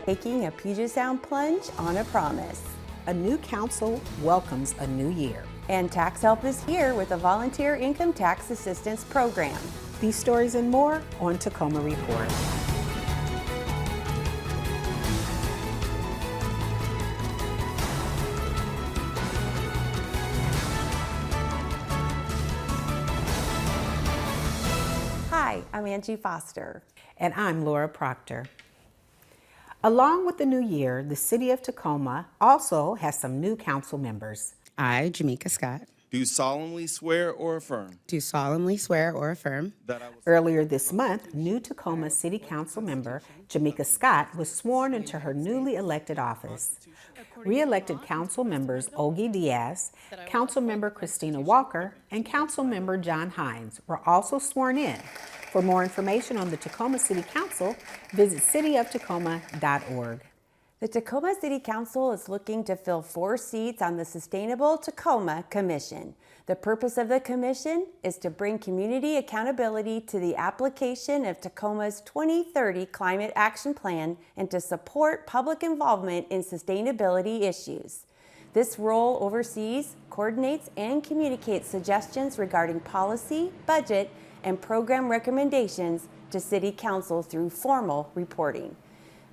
taking a Puget Sound plunge on a promise. A new council welcomes a new year. And Tax Help is here with a volunteer income tax assistance program. These stories and more on Tacoma Report. Hi, I'm Angie Foster. And I'm Laura Proctor. Along with the new year, the City of Tacoma also has some new council members. I, Jamaica Scott, do solemnly swear or affirm do solemnly swear or affirm that I will Earlier this month, new Tacoma City Council member Jamaica Scott was sworn into her newly elected office. Re-elected council members Olgie Diaz, council member Christina Walker, and council member John Hines were also sworn in. For more information on the Tacoma City Council, visit cityoftacoma.org. The Tacoma City Council is looking to fill 4 seats on the Sustainable Tacoma Commission. The purpose of the commission is to bring community accountability to the application of Tacoma's 2030 Climate Action Plan and to support public involvement in sustainability issues. This role oversees, coordinates, and communicates suggestions regarding policy, budget, and program recommendations to City Council through formal reporting.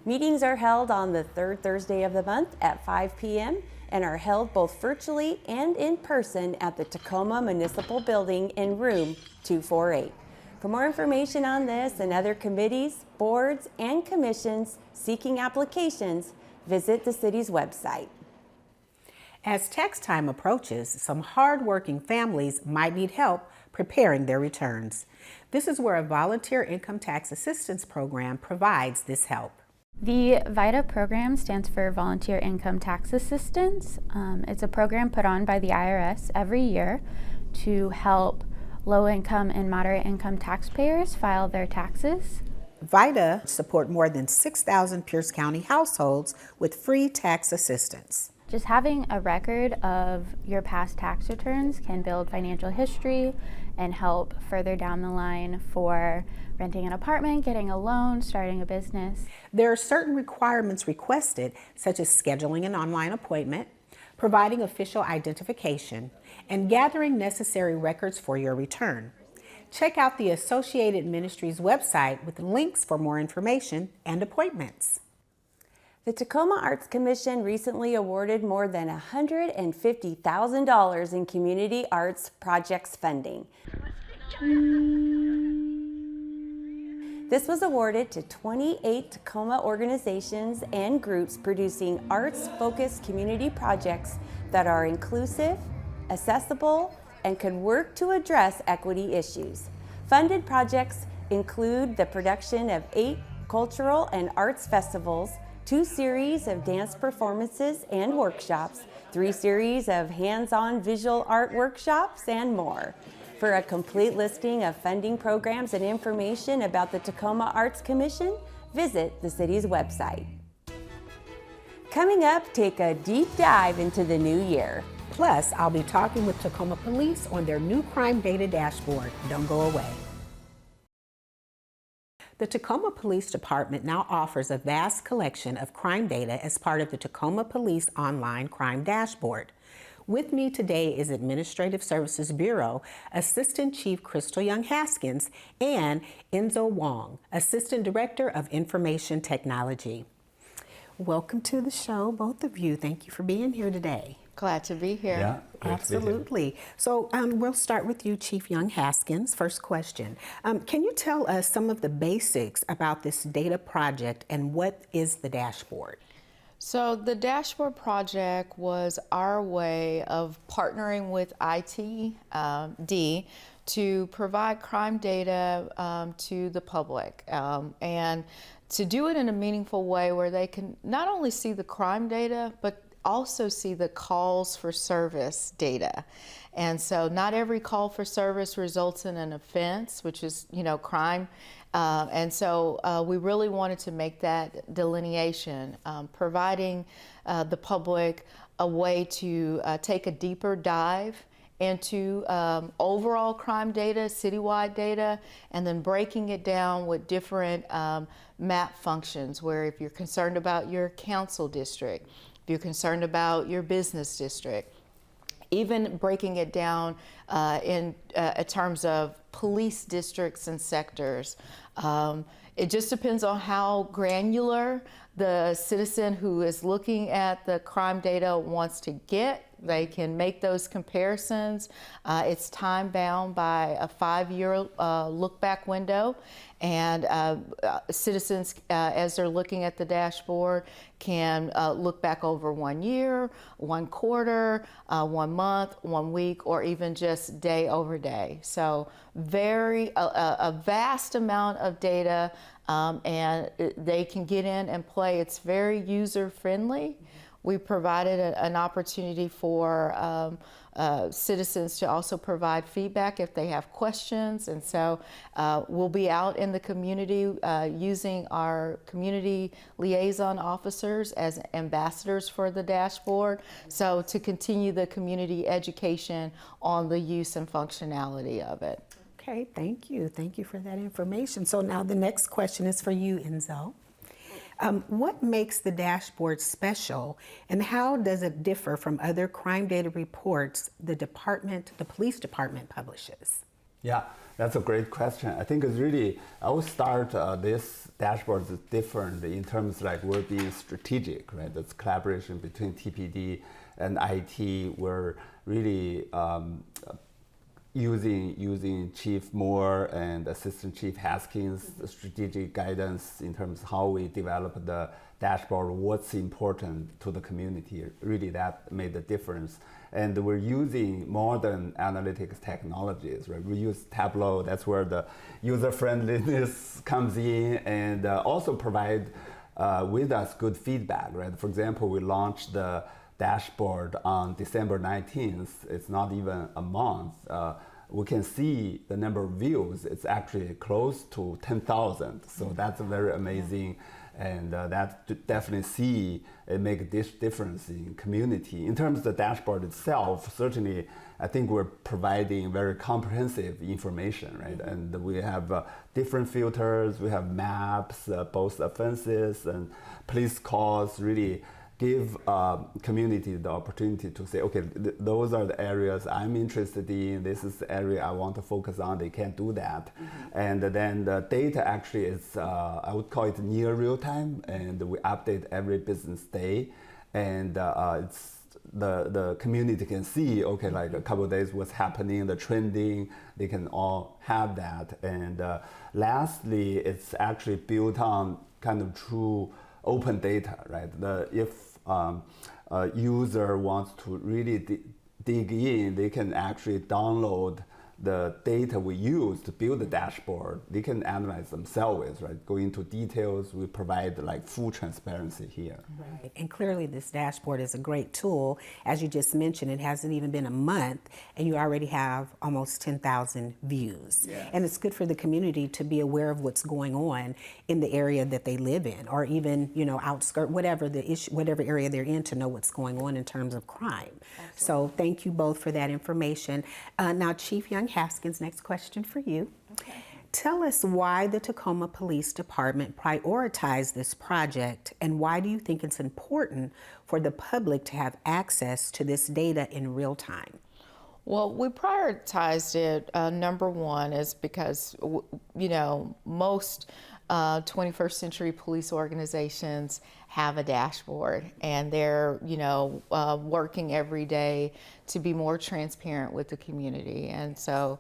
Meetings are held on the 3rd Thursday of the month at 5 p.m. and are held both virtually and in person at the Tacoma Municipal Building in room 248. For more information on this and other committees, boards, and commissions seeking applications, visit the city's website. As tax time approaches, some hard-working families might need help preparing their returns. This is where a volunteer income tax assistance program provides this help. The VITA program stands for Volunteer Income Tax Assistance. It's a program put on by the IRS every year to help low-income and moderate-income taxpayers file their taxes. VITA support more than 6,000 Pierce County households with free tax assistance. Just having a record of your past tax returns can build financial history and help further down the line for renting an apartment, getting a loan, starting a business. There are certain requirements requested, such as scheduling an online appointment, providing official identification, and gathering necessary records for your return. Check out the Associated Ministries website with links for more information and appointments. The Tacoma Arts Commission recently awarded more than $150,000 in community arts projects funding. This was awarded to 28 Tacoma organizations and groups producing arts-focused community projects that are inclusive, accessible, and could work to address equity issues. Funded projects include the production of 8 cultural and arts festivals, 2 series of dance performances and workshops, 3 series of hands-on visual art workshops, and more. For a complete listing of funding programs and information about the Tacoma Arts Commission, visit the city's website. Coming up, take a deep dive into the new year. Plus, I'll be talking with Tacoma Police on their new crime data dashboard. Don't go away. The Tacoma Police Department now offers a vast collection of crime data as part of the Tacoma Police Online Crime Dashboard. With me today is Administrative Services Bureau Assistant Chief Crystal Young Haskins and Enzo Wong, Assistant Director of Information Technology. Welcome to the show, both of you. Thank you for being here today. Glad to be here. Yeah, Absolutely. So we'll start with you, Chief Young Haskins. First question. Can you tell us some of the basics about this data project and what is the dashboard? So the dashboard project was our way of partnering with ITD to provide crime data to the public and to do it in a meaningful way where they can not only see the crime data, but also see the calls for service data. And so not every call for service results in an offense, which is, crime. And so we really wanted to make that delineation, providing the public a way to take a deeper dive into overall crime data, citywide data, and then breaking it down with different map functions, where if you're concerned about your council district, if you're concerned about your business district, even breaking it down in terms of police districts and sectors. It just depends on how granular the citizen who is looking at the crime data wants to get. They can make those comparisons. It's time bound by a 5-year look back window, and citizens, as they're looking at the dashboard, can look back over 1 year, 1 quarter, 1 month, 1 week, or even just day over day. So a vast amount of data, and they can get in and play. It's very user friendly. We provided an opportunity for citizens to also provide feedback if they have questions. And so we'll be out in the community using our community liaison officers as ambassadors for the dashboard. So to continue the community education on the use and functionality of it. Okay, thank you. Thank you for that information. So now the next question is for you, Enzo. What makes the dashboard special, and how does it differ from other crime data reports the police department publishes? Yeah, that's a great question. I think it's really, I would start this dashboard is different in terms like we're being strategic, right? That's collaboration between TPD and IT. We're really using Chief Moore and Assistant Chief Haskins' strategic guidance in terms of how we develop the dashboard, what's important to the community. Really that made the difference. And we're using modern analytics technologies, right? We use Tableau, that's where the user friendliness comes in, and also provide with us good feedback, right? For example, we launched the dashboard on December 19th. It's not even a month. We can see the number of views. It's actually close to 10,000. So that's very amazing. And that definitely see it make a difference in community. In terms of the dashboard itself, certainly I think we're providing very comprehensive information, right? And we have different filters, we have maps, both offenses and police calls, really give community the opportunity to say, okay, those are the areas I'm interested in, this is the area I want to focus on, they can't do that. Mm-hmm. And then the data actually is, I would call it near real time, and we update every business day. And it's the community can see, okay, like a couple of days what's happening, the trending, they can all have that. And lastly, it's actually built on kind of true open data, right? If a user wants to really dig in, they can actually download the data we use to build the dashboard. They can analyze themselves, right? Go into details. We provide like full transparency here. Right, and clearly this dashboard is a great tool. As you just mentioned, it hasn't even been a month and you already have almost 10,000 views. Yes. And it's good for the community to be aware of what's going on in the area that they live in, or even, outskirt, whatever the issue, whatever area they're in, to know what's going on in terms of crime. Absolutely. So thank you both for that information. Now, Chief Young Haskins, next question for you. Okay. Tell us why the Tacoma Police Department prioritized this project, and why do you think it's important for the public to have access to this data in real time? Well, we prioritized it, number one, is because, most 21st century police organizations have a dashboard, and they're, working every day to be more transparent with the community. And so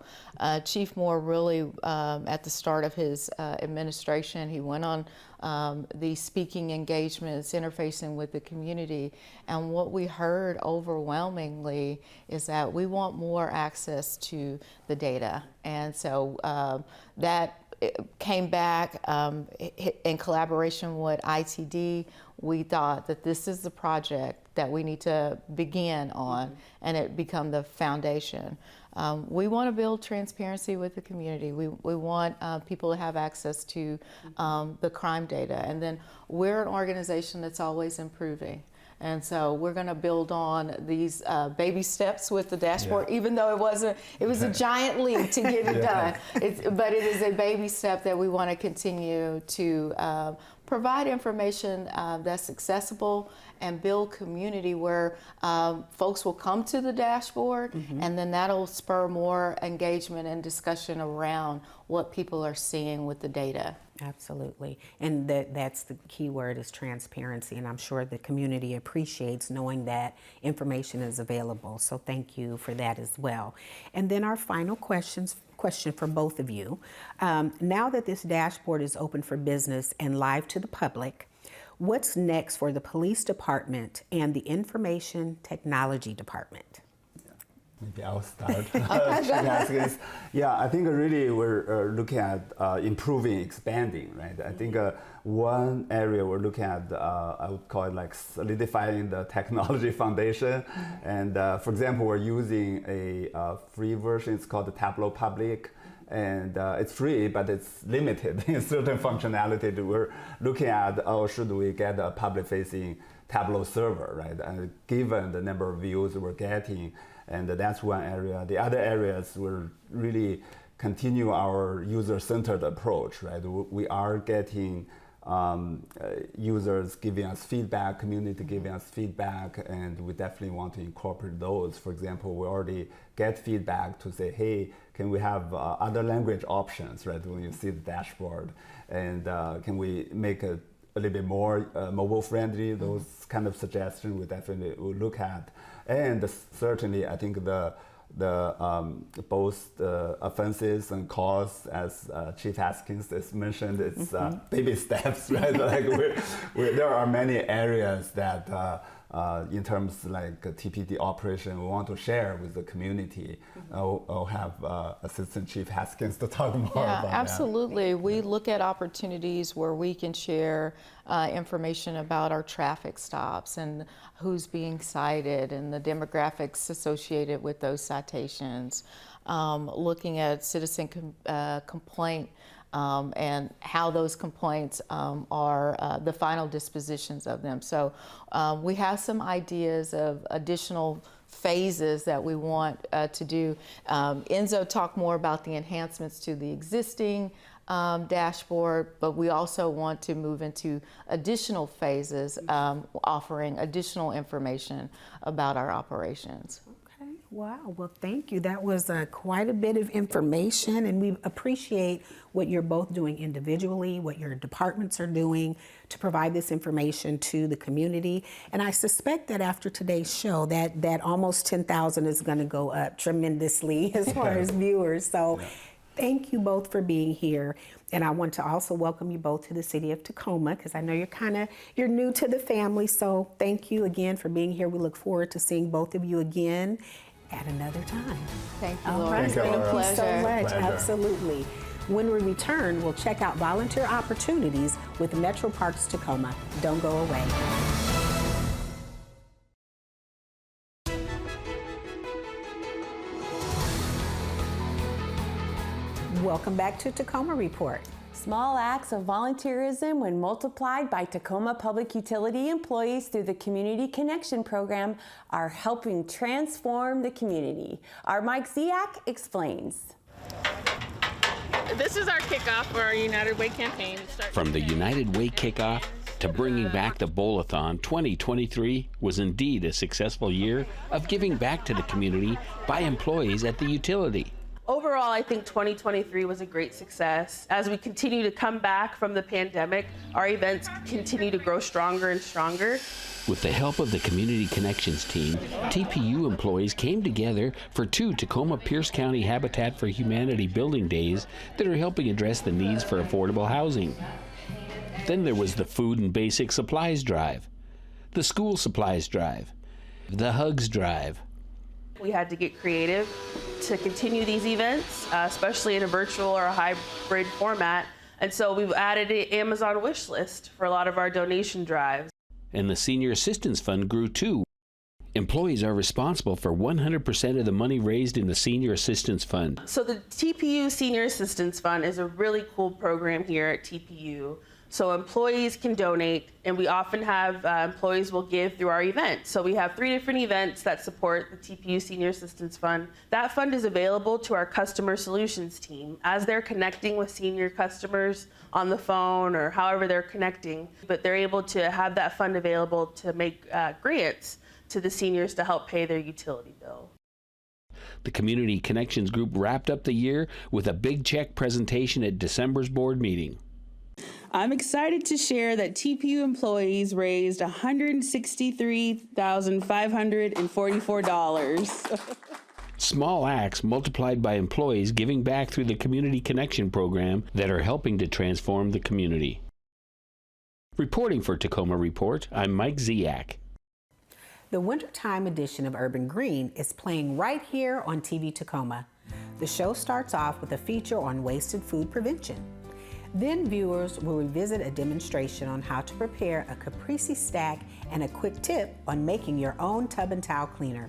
Chief Moore really, at the start of his administration, he went on the speaking engagements, interfacing with the community. And what we heard overwhelmingly is that we want more access to the data. And so that came back in collaboration with ITD. We thought that this is the project that we need to begin on, and it become the foundation. We want to build transparency with the community. We want people to have access to the crime data. And then we're an organization that's always improving. And so we're going to build on these baby steps with the dashboard, even though it was a giant leap to get it done. But it is a baby step that we want to continue to provide information that's accessible and build community where folks will come to the dashboard, and then that'll spur more engagement and discussion around what people are seeing with the data. Absolutely. And that's the key word, is transparency. And I'm sure the community appreciates knowing that information is available. So thank you for that as well. And then our final question for both of you. Now that this dashboard is open for business and live to the public, what's next for the police department and the information technology department? Maybe I'll start. Yeah, I think really we're looking at improving, expanding, right? I think one area we're looking at, I would call it like solidifying the technology foundation. And for example, we're using a free version. It's called the Tableau Public. And it's free, but it's limited in certain functionality. We're looking at, should we get a public-facing Tableau server, right? And given the number of views we're getting, and that's one area. The other areas will really continue our user-centered approach, right? We are getting users giving us feedback, community giving us feedback, and we definitely want to incorporate those. For example, we already get feedback to say, hey, can we have other language options, right, when you see the dashboard? And can we make it a little bit more mobile friendly? Those kind of suggestions we definitely will look at. And certainly, I think the both the offenses and cause, as Chief Haskins has mentioned, it's baby steps, right? Like there are many areas that, in terms like TPD operation, we want to share with the community. I'll have Assistant Chief Haskins to talk more about that. Absolutely. We look at opportunities where we can share information about our traffic stops and who's being cited and the demographics associated with those citations. Looking at citizen complaint and how those complaints are the final dispositions of them. So we have some ideas of additional phases that we want to do. Enzo talked more about the enhancements to the existing dashboard, but we also want to move into additional phases, offering additional information about our operations. Okay, wow, well thank you. That was quite a bit of information, and we appreciate what you're both doing individually, what your departments are doing to provide this information to the community. And I suspect that after today's show, that almost 10,000 is going to go up tremendously as far as viewers. So. Yeah. Thank you both for being here. And I want to also welcome you both to the city of Tacoma, because I know you're new to the family. So thank you again for being here. We look forward to seeing both of you again at another time. Thank you, Laura. It's been a pleasure. Thank you so much. Pleasure. Absolutely. When we return, we'll check out volunteer opportunities with Metro Parks Tacoma. Don't go away. Welcome back to Tacoma Report. Small acts of volunteerism, when multiplied by Tacoma Public Utility employees through the Community Connection Program, are helping transform the community. Our Mike Ziak explains. This is our kickoff for our United Way campaign. From the United Way kickoff to bringing back the Bowl-a-thon, 2023 was indeed a successful year of giving back to the community by employees at the utility. Overall, I think 2023 was a great success. As we continue to come back from the pandemic, our events continue to grow stronger and stronger. With the help of the Community Connections team, TPU employees came together for 2 Tacoma Pierce County Habitat for Humanity building days that are helping address the needs for affordable housing. Then there was the Food and Basic Supplies Drive, the School Supplies Drive, the Hugs Drive. We had to get creative to continue these events, especially in a virtual or a hybrid format. And so we've added an Amazon wish list for a lot of our donation drives. And the Senior Assistance Fund grew too. Employees are responsible for 100% of the money raised in the Senior Assistance Fund. So the TPU Senior Assistance Fund is a really cool program here at TPU. So employees can donate, and we often have employees will give through our events. So we have 3 different events that support the TPU Senior Assistance Fund. That fund is available to our customer solutions team as they're connecting with senior customers on the phone or however they're connecting. But they're able to have that fund available to make grants to the seniors to help pay their utility bill. The Community Connections Group wrapped up the year with a big check presentation at December's board meeting. I'm excited to share that TPU employees raised $163,544. Small acts multiplied by employees giving back through the Community Connection program that are helping to transform the community. Reporting for Tacoma Report, I'm Mike Ziak. The wintertime edition of Urban Green is playing right here on TV Tacoma. The show starts off with a feature on wasted food prevention. Then viewers will revisit a demonstration on how to prepare a caprese stack and a quick tip on making your own tub and towel cleaner.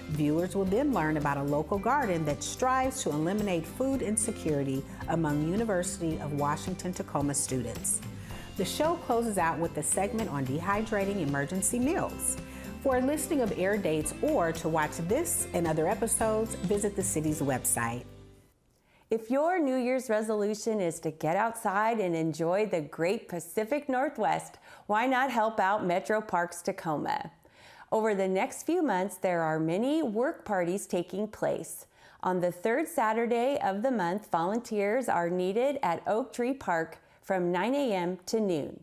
Viewers will then learn about a local garden that strives to eliminate food insecurity among University of Washington Tacoma students. The show closes out with a segment on dehydrating emergency meals. For a listing of air dates or to watch this and other episodes, visit the city's website. If your New Year's resolution is to get outside and enjoy the great Pacific Northwest, why not help out Metro Parks Tacoma? Over the next few months, there are many work parties taking place. On the 3rd Saturday of the month, volunteers are needed at Oak Tree Park from 9 a.m. to noon.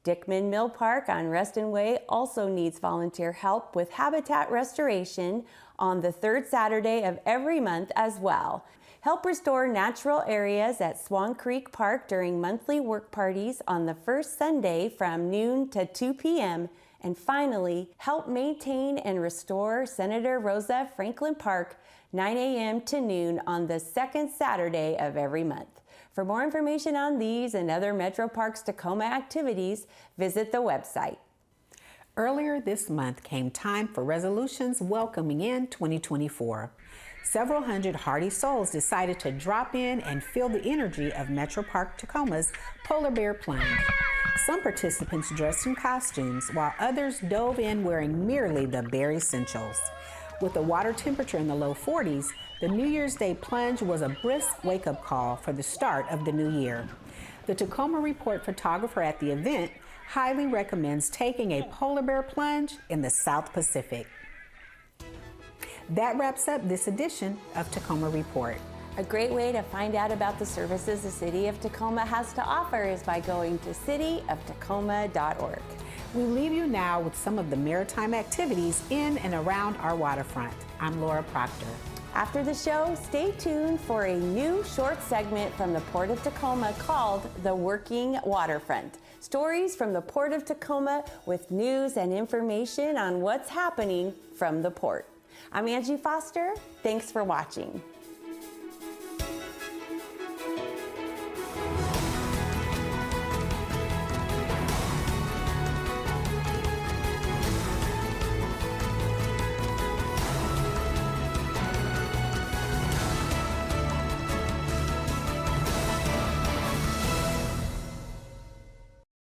Dickman Mill Park on Reston Way also needs volunteer help with habitat restoration on the 3rd Saturday of every month as well. Help restore natural areas at Swan Creek Park during monthly work parties on the 1st Sunday from noon to 2 p.m. And finally, help maintain and restore Senator Rosa Franklin Park 9 a.m. to noon on the 2nd Saturday of every month. For more information on these and other Metro Parks Tacoma activities, visit the website. Earlier this month came time for resolutions welcoming in 2024. Several hundred hardy souls decided to drop in and feel the energy of Metro Park Tacoma's Polar Bear Plunge. Some participants dressed in costumes, while others dove in wearing merely the bare essentials. With the water temperature in the low 40s, the New Year's Day plunge was a brisk wake-up call for the start of the new year. The Tacoma Report photographer at the event highly recommends taking a polar bear plunge in the South Pacific. That wraps up this edition of Tacoma Report. A great way to find out about the services the City of Tacoma has to offer is by going to cityoftacoma.org. We leave you now with some of the maritime activities in and around our waterfront. I'm Laura Proctor. After the show, stay tuned for a new short segment from the Port of Tacoma called The Working Waterfront. Stories from the Port of Tacoma with news and information on what's happening from the port. I'm Angie Foster. Thanks for watching.